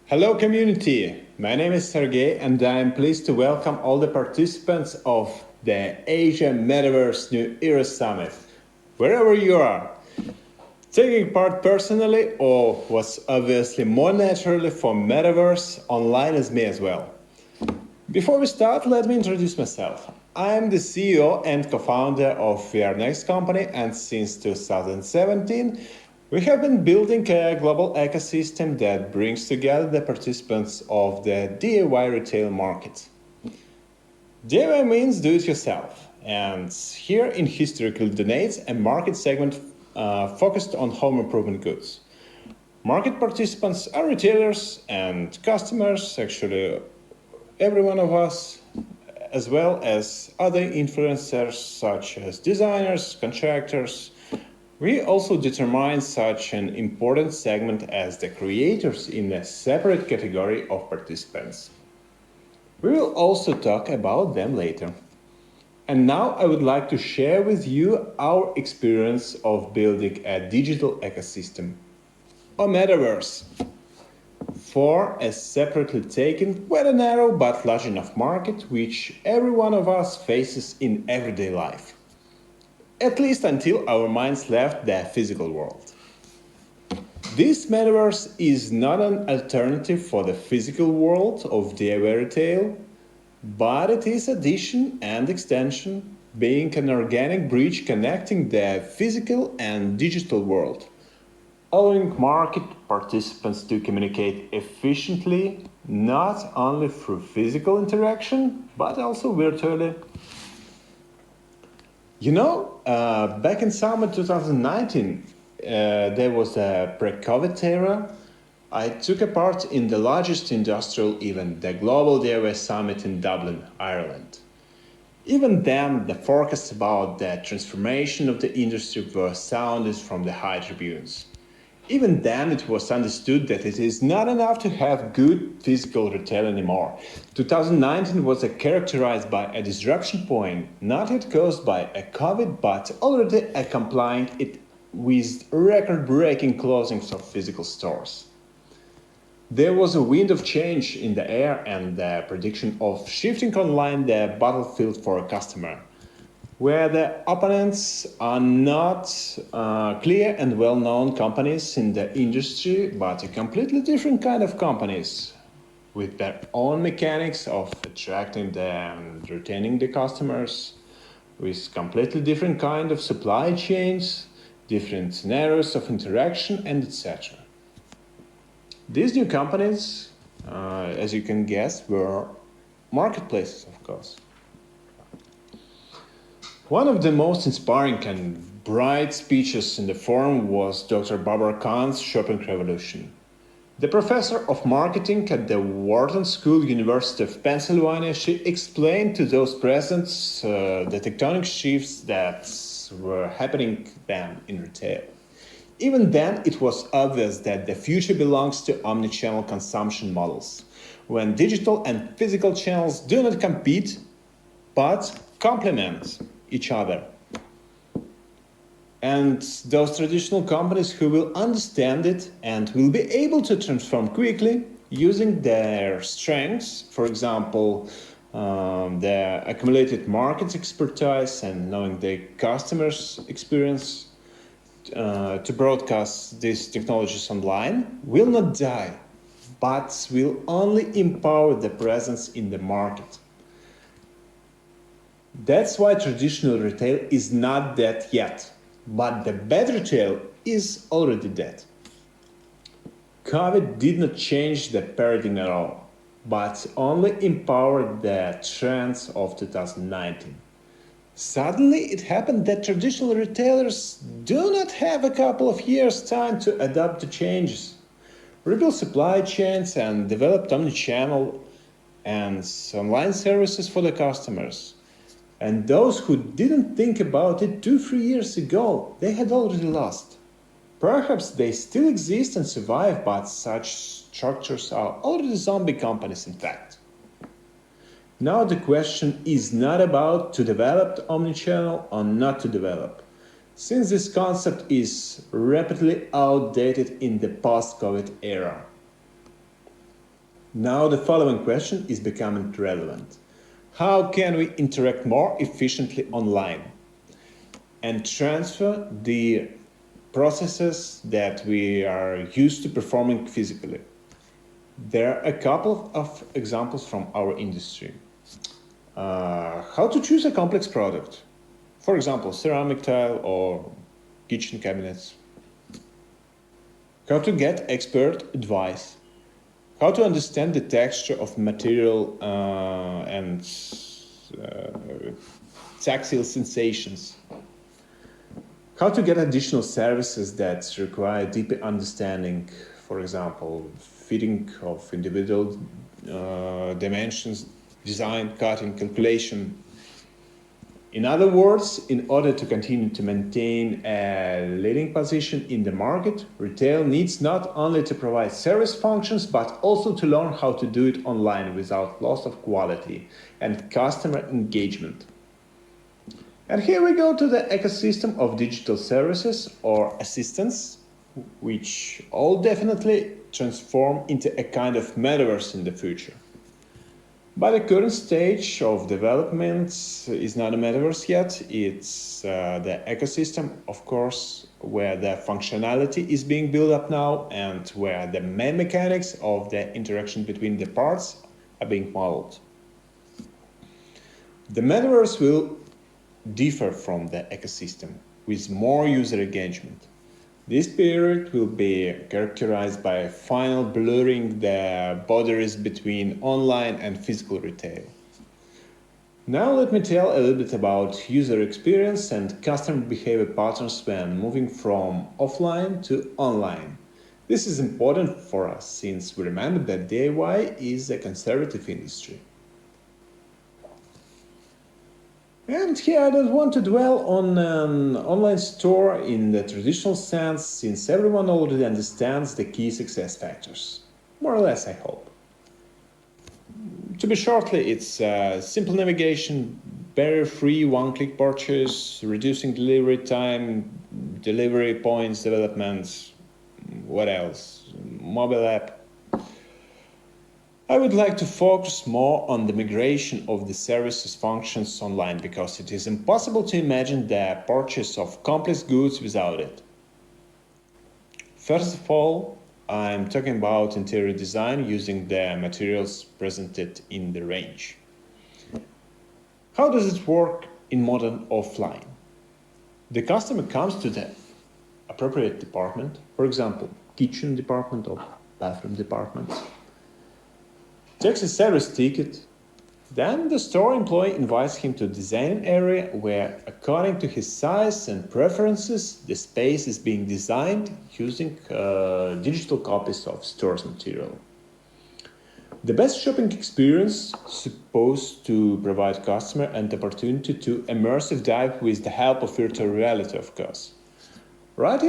Hello community, my name is Sergey and I am pleased to welcome all the participants of the Asia Metaverse New Era Summit, wherever you are. Taking part personally or was obviously more naturally for Metaverse online as me as well. Before we start, let me introduce myself. I am the CEO and co-founder of VRNext company, and since 2017, we have been building a global ecosystem that brings together the participants of the DIY retail market. DIY means do-it-yourself, and here in Historical donates a market segment focused on home improvement goods. Market participants are retailers and customers, actually every one of us, as well as other influencers such as designers, contractors. We also determine such an important segment as the creators in a separate category of participants. We will also talk about them later. And now I would like to share with you our experience of building a digital ecosystem, or Metaverse, for a separately taken, quite a narrow but large enough market which every one of us faces in everyday life. At least until our minds left the physical world. This Metaverse is not an alternative for the physical world of DIY retail, but it is addition and extension, being an organic bridge connecting the physical and digital world, allowing market participants to communicate efficiently, not only through physical interaction, but also virtually. Back in summer 2019, there was a pre-COVID era. I took a part in the largest industrial event, the Global DIY Summit in Dublin, Ireland. Even then, the forecasts about the transformation of the industry were sounded from the high tribunes. Even then, it was understood that it is not enough to have good physical retail anymore. 2019 was characterized by a disruption point, not yet caused by a COVID, but already accompanying it with record-breaking closings of physical stores. There was a wind of change in the air and the prediction of shifting online the battlefield for a customer, where the opponents are not clear and well-known companies in the industry, but a completely different kind of companies with their own mechanics of attracting and retaining the customers, with completely different kind of supply chains, different scenarios of interaction, and etc. These new companies, as you can guess, were marketplaces, of course. One of the most inspiring and bright speeches in the forum was Dr. Barbara Kahn's Shopping Revolution. The professor of marketing at the Wharton School, University of Pennsylvania, she explained to those present the tectonic shifts that were happening then in retail. Even then, it was obvious that the future belongs to omnichannel consumption models, when digital and physical channels do not compete, but complement each other. And those traditional companies who will understand it and will be able to transform quickly using their strengths, for example, their accumulated market expertise and knowing their customers' experience to broadcast these technologies online, will not die, but will only empower the presence in the market. That's why traditional retail is not dead yet, but the bad retail is already dead. COVID did not change the paradigm at all, but only empowered the trends of 2019. Suddenly it happened that traditional retailers do not have a couple of years' time to adapt to changes, rebuild supply chains and develop omnichannel and online services for the customers. And those who didn't think about it 2-3 years ago, they had already lost. Perhaps they still exist and survive, but such structures are already zombie companies in fact. Now the question is not about to develop omnichannel or not to develop, since this concept is rapidly outdated in the post-COVID era. Now the following question is becoming relevant. How can we interact more efficiently online and transfer the processes that we are used to performing physically? There are a couple of examples from our industry. How to choose a complex product. For example, ceramic tile or kitchen cabinets. How to get expert advice. How to understand the texture of material and tactile sensations. How to get additional services that require deeper understanding, for example, fitting of individual dimensions, design, cutting, calculation. In other words, in order to continue to maintain a leading position in the market, retail needs not only to provide service functions, but also to learn how to do it online without loss of quality and customer engagement. And here we go to the ecosystem of digital services or assistants, which all definitely transform into a kind of metaverse in the future. But the current stage of development is not a metaverse yet. It's the ecosystem, of course, where the functionality is being built up now and where the main mechanics of the interaction between the parts are being modeled. The metaverse will differ from the ecosystem with more user engagement. This period will be characterized by final blurring the boundaries between online and physical retail. Now let me tell a little bit about user experience and customer behavior patterns when moving from offline to online. This is important for us since we remember that DIY is a conservative industry. And here I don't want to dwell on an online store in the traditional sense, since everyone already understands the key success factors. More or less, I hope. To be shortly, it's simple navigation, barrier-free one-click purchase, reducing delivery time, delivery points development, what else? Mobile app. I would like to focus more on the migration of the services functions online because it is impossible to imagine the purchase of complex goods without it. First of all, I'm talking about interior design using the materials presented in the range. How does it work in modern offline? The customer comes to the appropriate department, for example, kitchen department or bathroom department, takes a service ticket, then the store employee invites him to design an area where, according to his size and preferences, the space is being designed using digital copies of store's material. The best shopping experience is supposed to provide customer an opportunity to immersive dive with the help of virtual reality, of course. Right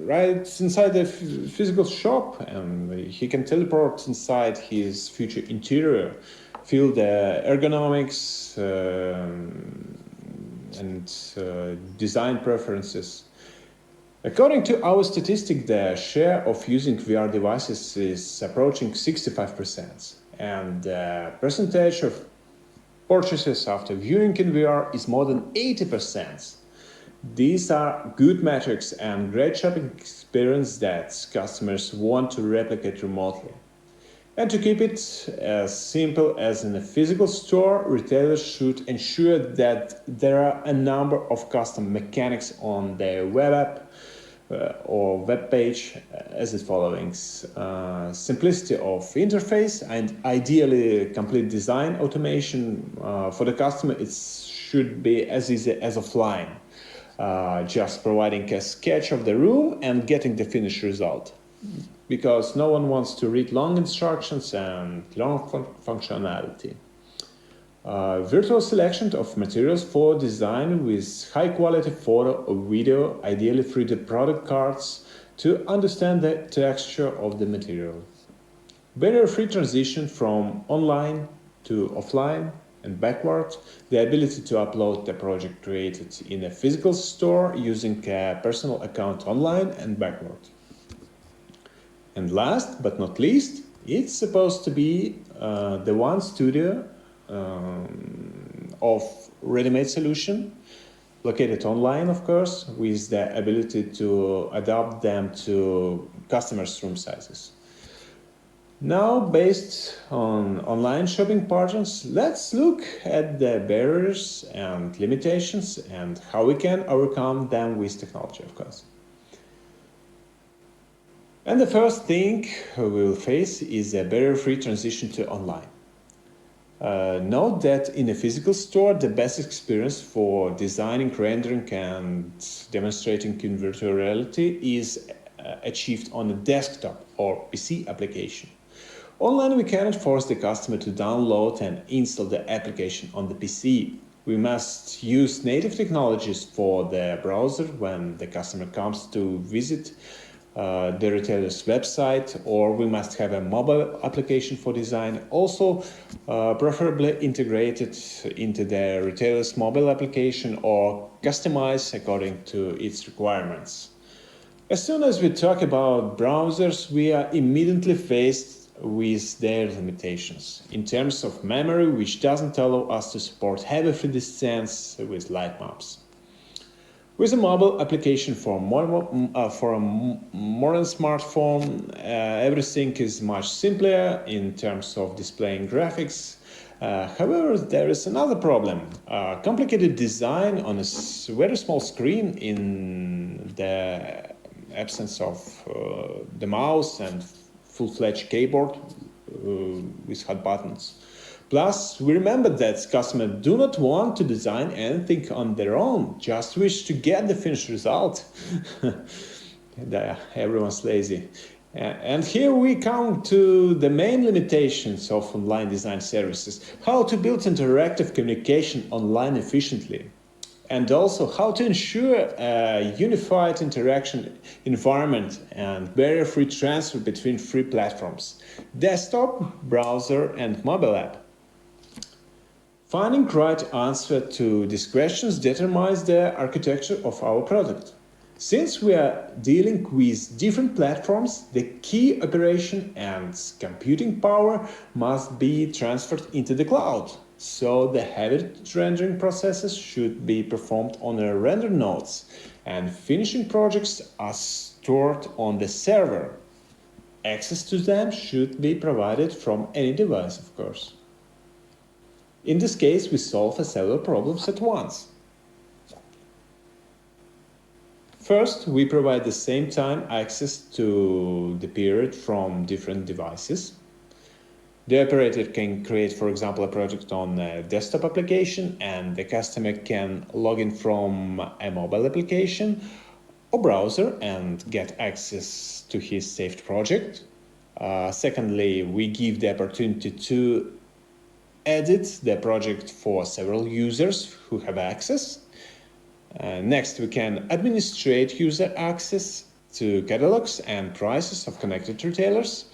right inside the physical shop, and he can teleport inside his future interior, feel the ergonomics and design preferences. According to our statistic, the share of using VR devices is approaching 65%, and the percentage of purchases after viewing in VR is more than 80%. These are good metrics and great shopping experience that customers want to replicate remotely. And to keep it as simple as in a physical store, retailers should ensure that there are a number of custom mechanics on their web app or web page as it following. Simplicity of interface and ideally complete design automation. For the customer, it should be as easy as offline. Just providing a sketch of the room and getting the finished result. Because no one wants to read long instructions and long functionality. Virtual selection of materials for design with high quality photo or video, ideally through the product cards, to understand the texture of the material. Barrier-free transition from online to offline and backward, the ability to upload the project created in a physical store using a personal account online and backward. And last but not least, it's supposed to be the one studio of ready-made solution, located online, of course, with the ability to adapt them to customers' room sizes. Now, based on online shopping patterns, let's look at the barriers and limitations and how we can overcome them with technology, of course. And the first thing we will face is a barrier-free transition to online. Note that in a physical store, the best experience for designing, rendering, and demonstrating in virtual reality is achieved on a desktop or PC application. Online, we cannot force the customer to download and install the application on the PC. We must use native technologies for the browser when the customer comes to visit the retailer's website, or we must have a mobile application for design, also preferably integrated into the retailer's mobile application or customized according to its requirements. As soon as we talk about browsers, we are immediately faced with their limitations in terms of memory, which doesn't allow us to support heavy 3D scans with light maps. With a mobile application for a modern smartphone, everything is much simpler in terms of displaying graphics. However, there is another problem. Complicated design on a very small screen in the absence of the mouse and full-fledged keyboard with hot buttons. Plus, we remember that customers do not want to design anything on their own, just wish to get the finished result. Everyone's lazy. And here we come to the main limitations of online design services: how to build interactive communication online efficiently, and also how to ensure a unified interaction environment and barrier-free transfer between free platforms: desktop, browser, and mobile app. Finding the right answer to these questions determines the architecture of our product. Since we are dealing with different platforms, the key operation and computing power must be transferred into the cloud. So the heavy rendering processes should be performed on the render nodes, and finishing projects are stored on the server. Access to them should be provided from any device, of course. In this case, we solve several problems at once. First, we provide the same time access to the period from different devices. The operator can create, for example, a project on a desktop application, and the customer can log in from a mobile application or browser and get access to his saved project. Secondly, we give the opportunity to edit the project for several users who have access. Next, we can administrate user access to catalogs and prices of connected retailers.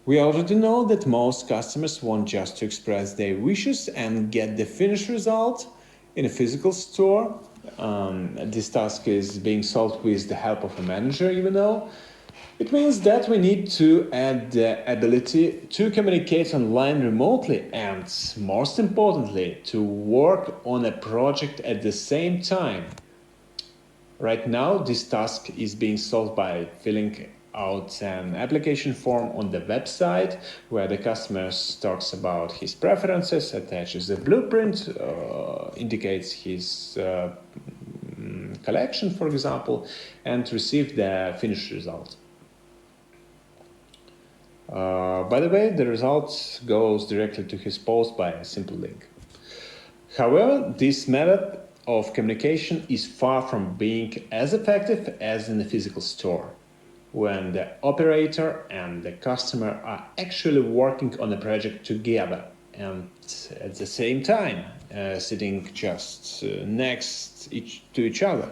We already know that most customers want just to express their wishes and get the finished result in a physical store. This task is being solved with the help of a manager, even though. It means that we need to add the ability to communicate online remotely and, most importantly, to work on a project at the same time. Right now, this task is being solved by filling out an application form on the website where the customer talks about his preferences, attaches a blueprint, indicates his collection, for example, and receives the finished result. By the way, the result goes directly to his post by a simple link. However, this method of communication is far from being as effective as in the physical store, when the operator and the customer are actually working on a project together and at the same time sitting just next to each other.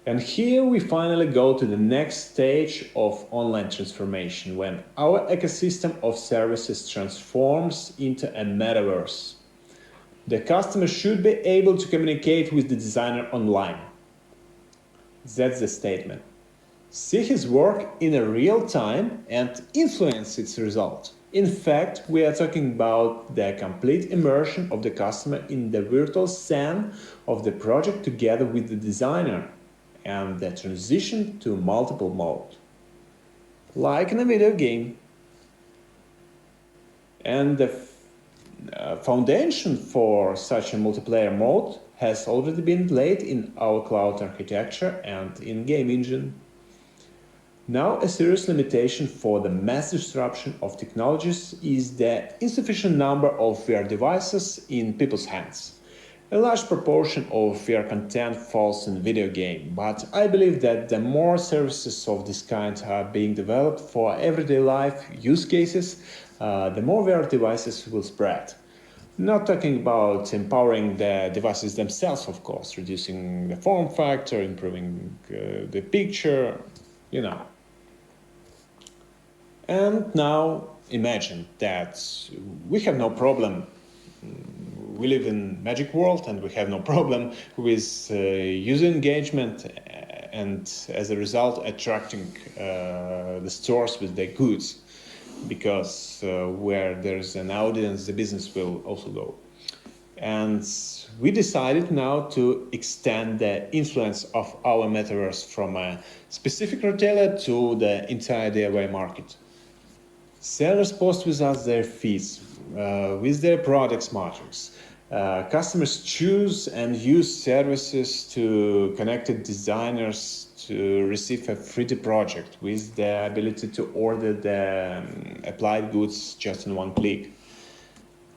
And here we finally go to the next stage of online transformation, when our ecosystem of services transforms into a metaverse. The customer should be able to communicate with the designer online. That's the statement. see his work in a real time and influence its result. In fact, we are talking about the complete immersion of the customer in the virtual scene of the project together with the designer and the transition to multiple mode, like in a video game. And the foundation for such a multiplayer mode has already been laid in our cloud architecture and in game engine. Now, a serious limitation for the mass disruption of technologies is the insufficient number of VR devices in people's hands. A large proportion of VR content falls in video game, but I believe that the more services of this kind are being developed for everyday life use cases, the more VR devices will spread. Not talking about empowering the devices themselves, of course, reducing the form factor, improving the picture, you know. And now imagine that we have no problem. We live in magic world and we have no problem with user engagement and as a result attracting the stores with their goods, because where there's an audience the business will also go. And we decided now to extend the influence of our metaverse from a specific retailer to the entire DIY market. Sellers post with us their feeds, with their products matrix. Customers choose and use services to connected designers to receive a 3D project with the ability to order the applied goods just in one click.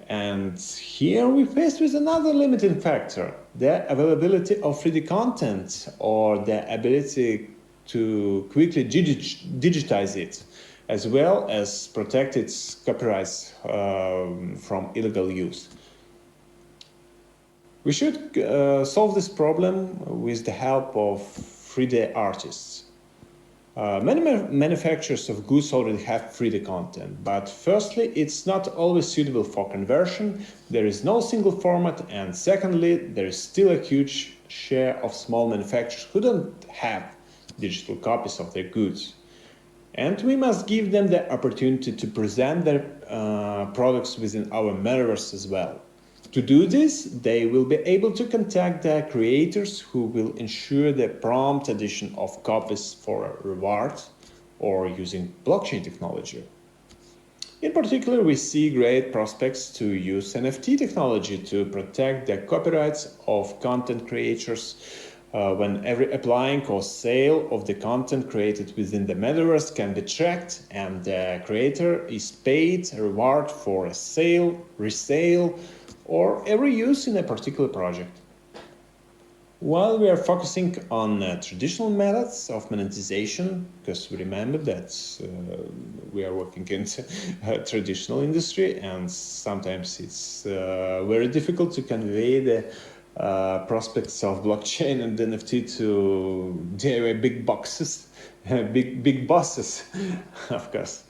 And here we face with another limiting factor, the availability of 3D content or the ability to quickly digitize it, as well as protect its copyrights from illegal use. We should solve this problem with the help of 3D artists. Many manufacturers of goods already have 3D content, but firstly, it's not always suitable for conversion, there is no single format, and secondly, there is still a huge share of small manufacturers who don't have digital copies of their goods. And we must give them the opportunity to present their products within our metaverse as well. To do this, they will be able to contact the creators who will ensure the prompt addition of copies for a reward or using blockchain technology. In particular, we see great prospects to use NFT technology to protect the copyrights of content creators when every applying or sale of the content created within the metaverse can be tracked and the creator is paid a reward for a sale, resale, or every use in a particular project. While we are focusing on traditional methods of monetization, because we remember that we are working in traditional industry and sometimes it's very difficult to convey the prospects of blockchain and NFT to DIY big boxes, big bosses, of course.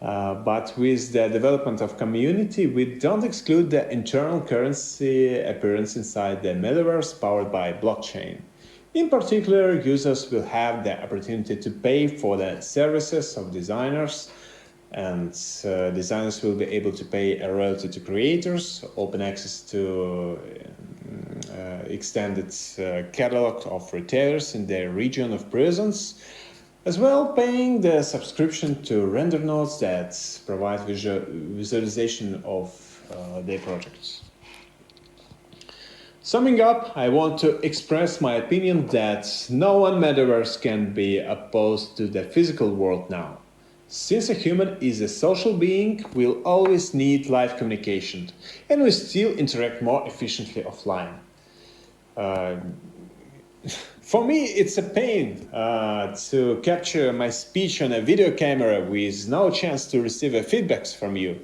But with the development of community, we don't exclude the internal currency appearance inside the metaverse powered by blockchain. In particular, users will have the opportunity to pay for the services of designers, and designers will be able to pay a royalty to creators, open access to extended catalog of retailers in their region of presence, as well paying the subscription to render nodes that provide visualization of their projects. Summing up, I want to express my opinion that no one metaverse can be opposed to the physical world now. Since a human is a social being, we'll always need live communication, and we still interact more efficiently offline. For me, it's a pain to capture my speech on a video camera with no chance to receive a feedbacks from you.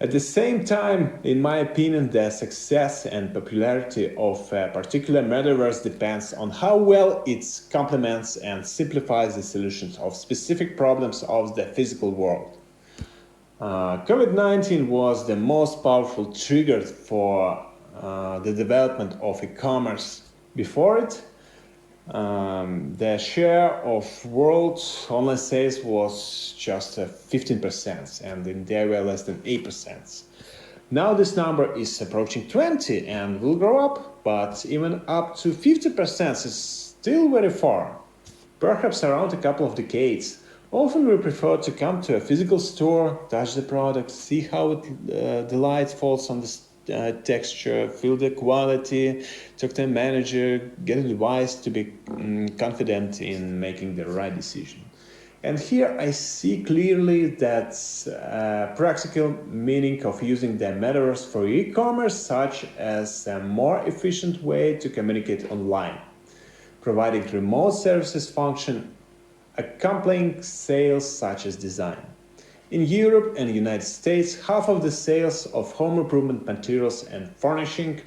At the same time, in my opinion, the success and popularity of a particular metaverse depends on how well it complements and simplifies the solutions of specific problems of the physical world. COVID-19 was the most powerful trigger for the development of e-commerce. Before it, The share of world online sales was just 15%, and in India were less than 8%. Now this number is approaching 20 and will grow up, but even up to 50% is still very far. Perhaps around a couple of decades. Often we prefer to come to a physical store, touch the product, see how the light falls on the texture, feel the quality, talk to a manager, get advice to be confident in making the right decision. And here I see clearly that practical meaning of using the Metaverse for e-commerce, such as a more efficient way to communicate online, providing remote services function, accompanying sales such as design. In Europe and the United States, half of the sales of home improvement materials and furnishing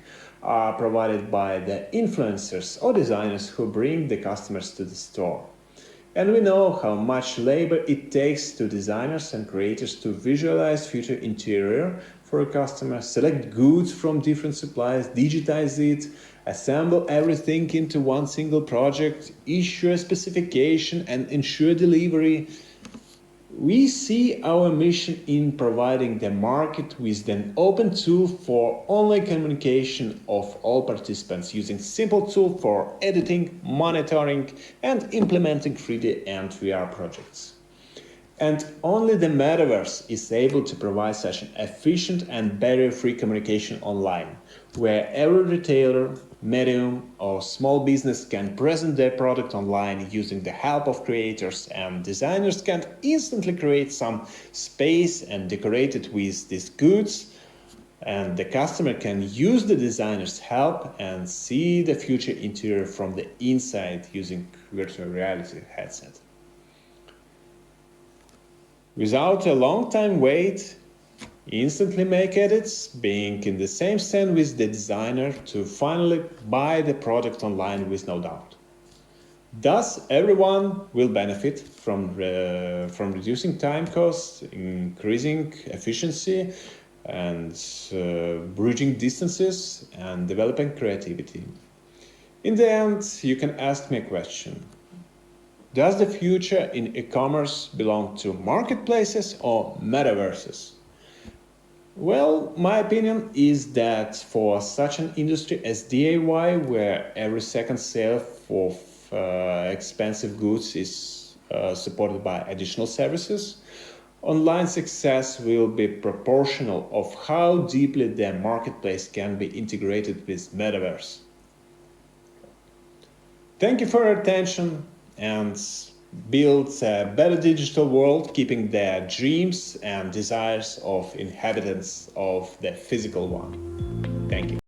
are provided by the influencers or designers who bring the customers to the store. And we know how much labor it takes to designers and creators to visualize future interior for a customer, select goods from different suppliers, digitize it, assemble everything into one single project, issue a specification and ensure delivery. We see our mission in providing the market with an open tool for online communication of all participants using simple tool for editing, monitoring and implementing 3D and VR projects. And only the Metaverse is able to provide such an efficient and barrier-free communication online, where every retailer, medium or small business can present their product online using the help of creators, and designers can instantly create some space and decorate it with these goods, and the customer can use the designer's help and see the future interior from the inside using virtual reality headset. Without a long time wait, instantly make edits, being in the same stand with the designer to finally buy the product online with no doubt. Thus, everyone will benefit from reducing time costs, increasing efficiency, and bridging distances and developing creativity. In the end, you can ask me a question. Does the future in e-commerce belong to marketplaces or metaverses? Well, my opinion is that for such an industry as DIY, where every second sale of expensive goods is supported by additional services, online success will be proportional of how deeply the marketplace can be integrated with Metaverse. Thank you for your attention, and build a better digital world, keeping the dreams and desires of inhabitants of the physical one. Thank you.